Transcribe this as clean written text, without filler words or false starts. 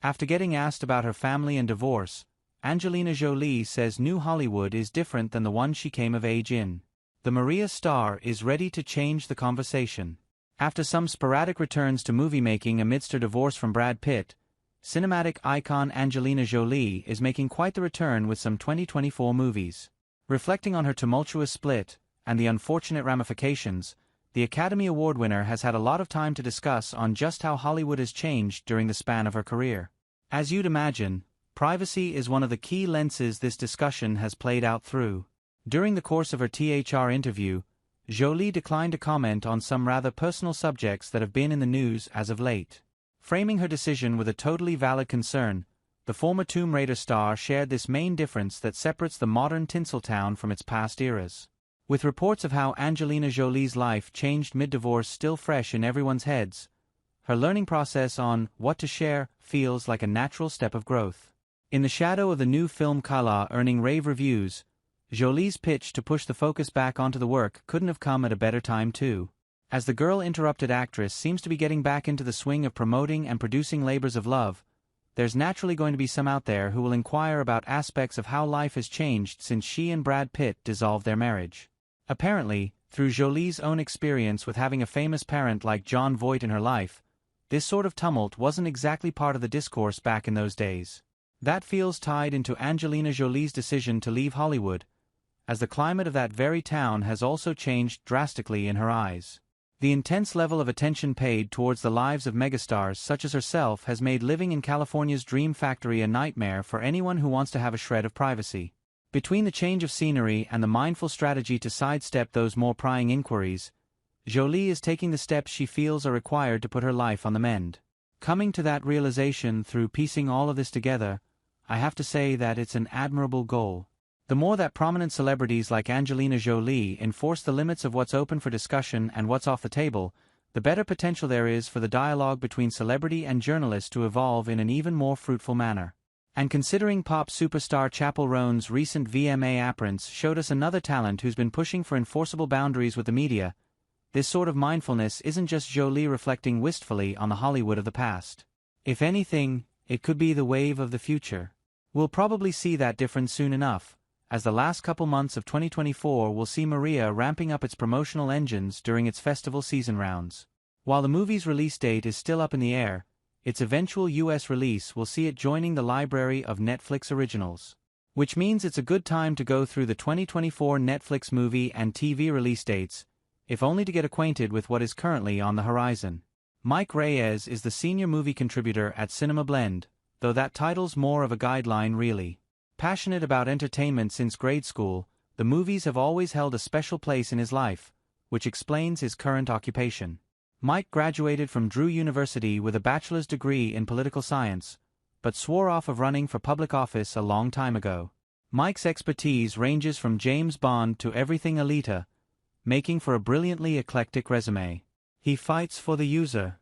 After getting asked about her family and divorce, Angelina Jolie says new Hollywood is different than the one she came of age in. The Maria star is ready to change the conversation. After some sporadic returns to movie making amidst her divorce from Brad Pitt, cinematic icon Angelina Jolie is making quite the return with some 2024 movies. Reflecting on her tumultuous split, and the unfortunate ramifications, the Academy Award winner has had a lot of time to discuss on just how Hollywood has changed during the span of her career. As you'd imagine, privacy is one of the key lenses this discussion has played out through. During the course of her THR interview, Jolie declined to comment on some rather personal subjects that have been in the news as of late. Framing her decision with a totally valid concern, the former Tomb Raider star shared this main difference that separates the modern Tinseltown from its past eras. With reports of how Angelina Jolie's life changed mid-divorce still fresh in everyone's heads, her learning process on what to share feels like a natural step of growth. In the shadow of the new film Kala earning rave reviews, Jolie's pitch to push the focus back onto the work couldn't have come at a better time too. As the girl-interrupted actress seems to be getting back into the swing of promoting and producing labors of love, there's naturally going to be some out there who will inquire about aspects of how life has changed since she and Brad Pitt dissolved their marriage. Apparently, through Jolie's own experience with having a famous parent like Jon Voight in her life, this sort of tumult wasn't exactly part of the discourse back in those days. That feels tied into Angelina Jolie's decision to leave Hollywood, as the climate of that very town has also changed drastically in her eyes. The intense level of attention paid towards the lives of megastars such as herself has made living in California's dream factory a nightmare for anyone who wants to have a shred of privacy. Between the change of scenery and the mindful strategy to sidestep those more prying inquiries, Jolie is taking the steps she feels are required to put her life on the mend. Coming to that realization through piecing all of this together, I have to say that it's an admirable goal. The more that prominent celebrities like Angelina Jolie enforce the limits of what's open for discussion and what's off the table, the better potential there is for the dialogue between celebrity and journalist to evolve in an even more fruitful manner. And considering pop superstar Chappell Roan's recent VMA appearance showed us another talent who's been pushing for enforceable boundaries with the media, this sort of mindfulness isn't just Jolie reflecting wistfully on the Hollywood of the past. If anything, it could be the wave of the future. We'll probably see that difference soon enough, as the last couple months of 2024 will see Maria ramping up its promotional engines during its festival season rounds. While the movie's release date is still up in the air, its eventual US release will see it joining the library of Netflix originals. Which means it's a good time to go through the 2024 Netflix movie and TV release dates, if only to get acquainted with what is currently on the horizon. Mike Reyes is the senior movie contributor at Cinema Blend, though that title's more of a guideline really. Passionate about entertainment since grade school, the movies have always held a special place in his life, which explains his current occupation. Mike graduated from Drew University with a bachelor's degree in political science, but swore off of running for public office a long time ago. Mike's expertise ranges from James Bond to everything Alita, making for a brilliantly eclectic resume. He fights for the user,